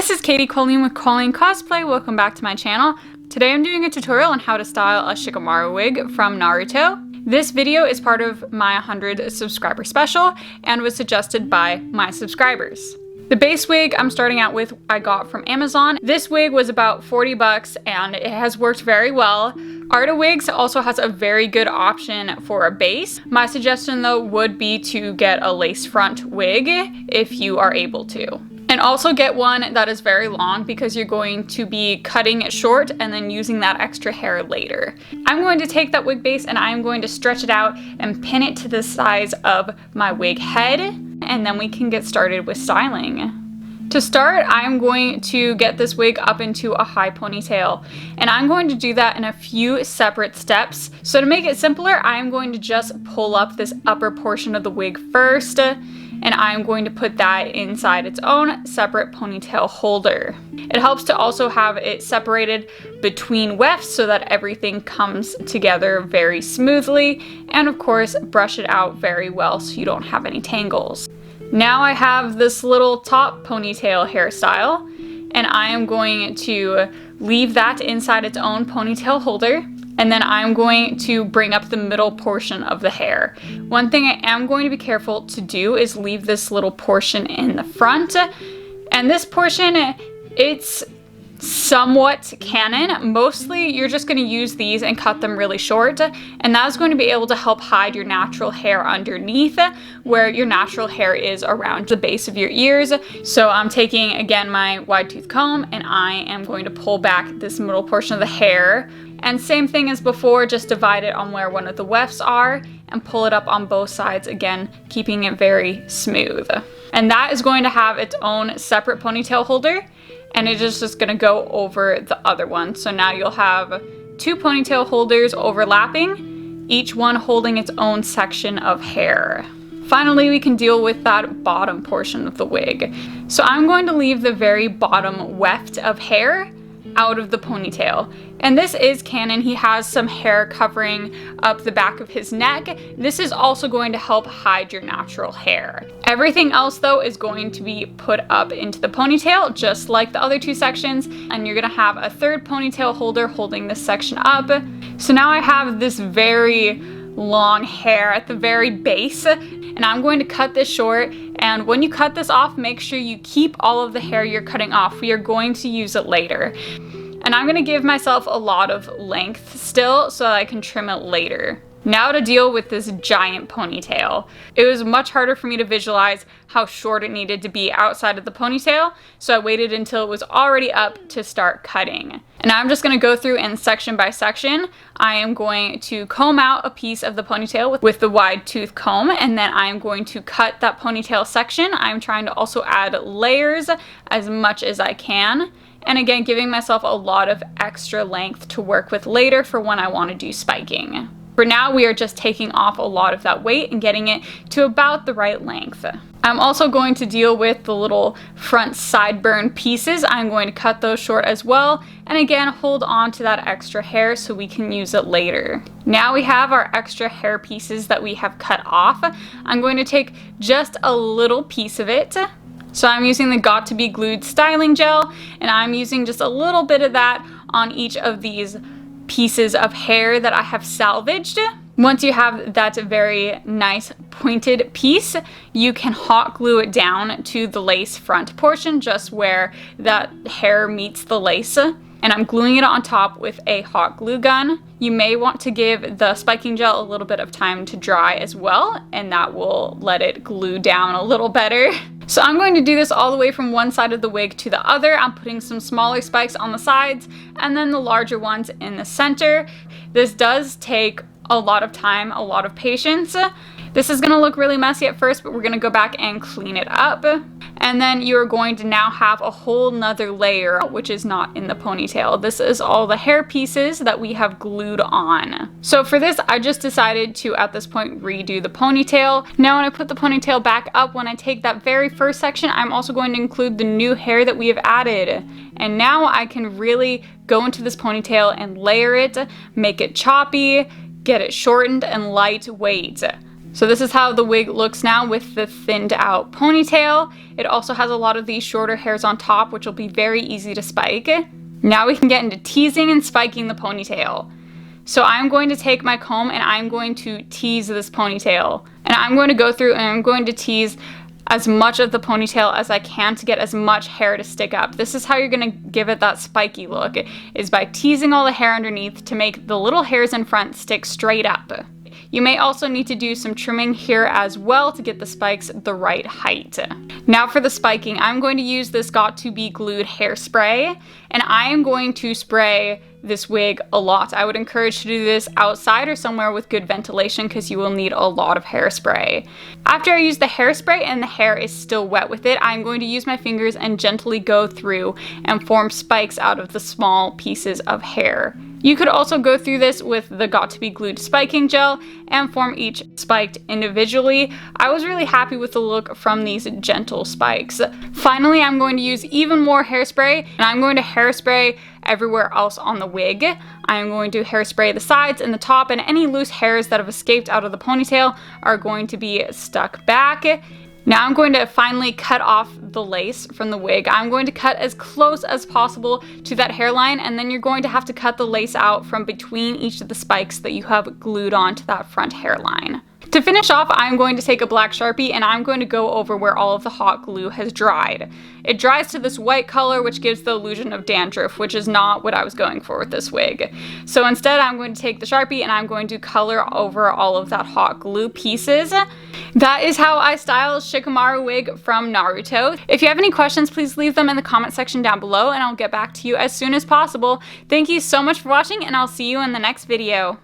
This is Katie Colleen with Colleen Cosplay. Welcome back to my channel. Today I'm doing a tutorial on how to style a Shikamaru wig from Naruto. This video is part of my 100 subscriber special and was suggested by my subscribers. The base wig I'm starting out with I got from Amazon. This wig was about 40 bucks and it has worked very well. Arta Wigs also has a very good option for a base. My suggestion though would be to get a lace front wig if you are able to. And also get one that is very long because you're going to be cutting it short and then using that extra hair later. I'm going to take that wig base and I'm going to stretch it out and pin it to the size of my wig head, and then we can get started with styling. To start, I'm going to get this wig up into a high ponytail, and I'm going to do that in a few separate steps. So to make it simpler, I'm going to just pull up this upper portion of the wig first, and I'm going to put that inside its own separate ponytail holder. It helps to also have it separated between wefts so that everything comes together very smoothly, and of course brush it out very well so you don't have any tangles. Now I have this little top ponytail hairstyle, and I am going to leave that inside its own ponytail holder. And then I'm going to bring up the middle portion of the hair. One thing I am going to be careful to do is leave this little portion in the front. And this portion, it's somewhat canon. Mostly you're just going to use these and cut them really short, and that's going to be able to help hide your natural hair underneath where your natural hair is around the base of your ears. So I'm taking again my wide tooth comb and I am going to pull back this middle portion of the hair, and same thing as before, just divide it on where one of the wefts are and pull it up on both sides, again keeping it very smooth. And that is going to have its own separate ponytail holder, and it is just going to go over the other one. So now you'll have two ponytail holders overlapping, each one holding its own section of hair. Finally, we can deal with that bottom portion of the wig. So I'm going to leave the very bottom weft of hair out of the ponytail. And this is canon. He has some hair covering up the back of his neck. This is also going to help hide your natural hair. Everything else though is going to be put up into the ponytail just like the other two sections, and you're gonna have a third ponytail holder holding this section up. So now I have this very long hair at the very base, and I'm going to cut this short. And when you cut this off, make sure you keep all of the hair you're cutting off. We are going to use it later. And I'm gonna give myself a lot of length still so that I can trim it later. Now to deal with this giant ponytail. It was much harder for me to visualize how short it needed to be outside of the ponytail, so I waited until it was already up to start cutting. And I'm just gonna go through and section by section. I am going to comb out a piece of the ponytail with the wide tooth comb, and then I'm going to cut that ponytail section. I'm trying to also add layers as much as I can. And again, giving myself a lot of extra length to work with later for when I want to do spiking. For now, we are just taking off a lot of that weight and getting it to about the right length. I'm also going to deal with the little front sideburn pieces. I'm going to cut those short as well. And again, hold on to that extra hair so we can use it later. Now we have our extra hair pieces that we have cut off. I'm going to take just a little piece of it. So I'm using the Got to Be Glued styling gel, and I'm using just a little bit of that on each of these pieces of hair that I have salvaged. Once you have that very nice pointed piece, you can hot glue it down to the lace front portion, just where that hair meets the lace. And I'm gluing it on top with a hot glue gun. You may want to give the spiking gel a little bit of time to dry as well, and that will let it glue down a little better. So I'm going to do this all the way from one side of the wig to the other. I'm putting some smaller spikes on the sides and then the larger ones in the center. This does take a lot of time, a lot of patience. This is gonna look really messy at first, but we're gonna go back and clean it up. And then you're going to now have a whole nother layer, which is not in the ponytail. This is all the hair pieces that we have glued on. So for this, I just decided to, at this point, redo the ponytail. Now when I put the ponytail back up, when I take that very first section, I'm also going to include the new hair that we have added. And now I can really go into this ponytail and layer it, make it choppy, get it shortened and lightweight. So this is how the wig looks now with the thinned out ponytail. It also has a lot of these shorter hairs on top, which will be very easy to spike. Now we can get into teasing and spiking the ponytail. So I'm going to take my comb and I'm going to tease this ponytail. And I'm going to go through and I'm going to tease as much of the ponytail as I can to get as much hair to stick up. This is how you're gonna give it that spiky look, is by teasing all the hair underneath to make the little hairs in front stick straight up. You may also need to do some trimming here as well to get the spikes the right height. Now for the spiking, I'm going to use this Got To Be Glued hairspray, and I am going to spray this wig a lot. I would encourage to do this outside or somewhere with good ventilation because you will need a lot of hairspray. After I use the hairspray and the hair is still wet with it, I'm going to use my fingers and gently go through and form spikes out of the small pieces of hair. You could also go through this with the Got To Be Glued spiking gel and form each spiked individually. I was really happy with the look from these gentle spikes. Finally, I'm going to use even more hairspray, and I'm going to hairspray everywhere else on the wig. I'm going to hairspray the sides and the top, and any loose hairs that have escaped out of the ponytail are going to be stuck back. Now I'm going to finally cut off the lace from the wig. I'm going to cut as close as possible to that hairline, and then you're going to have to cut the lace out from between each of the spikes that you have glued onto that front hairline. To finish off, I'm going to take a black Sharpie and I'm going to go over where all of the hot glue has dried. It dries to this white color, which gives the illusion of dandruff, which is not what I was going for with this wig. So instead, I'm going to take the Sharpie and I'm going to color over all of that hot glue pieces. That is how I style Shikamaru wig from Naruto. If you have any questions, please leave them in the comment section down below and I'll get back to you as soon as possible. Thank you so much for watching, and I'll see you in the next video.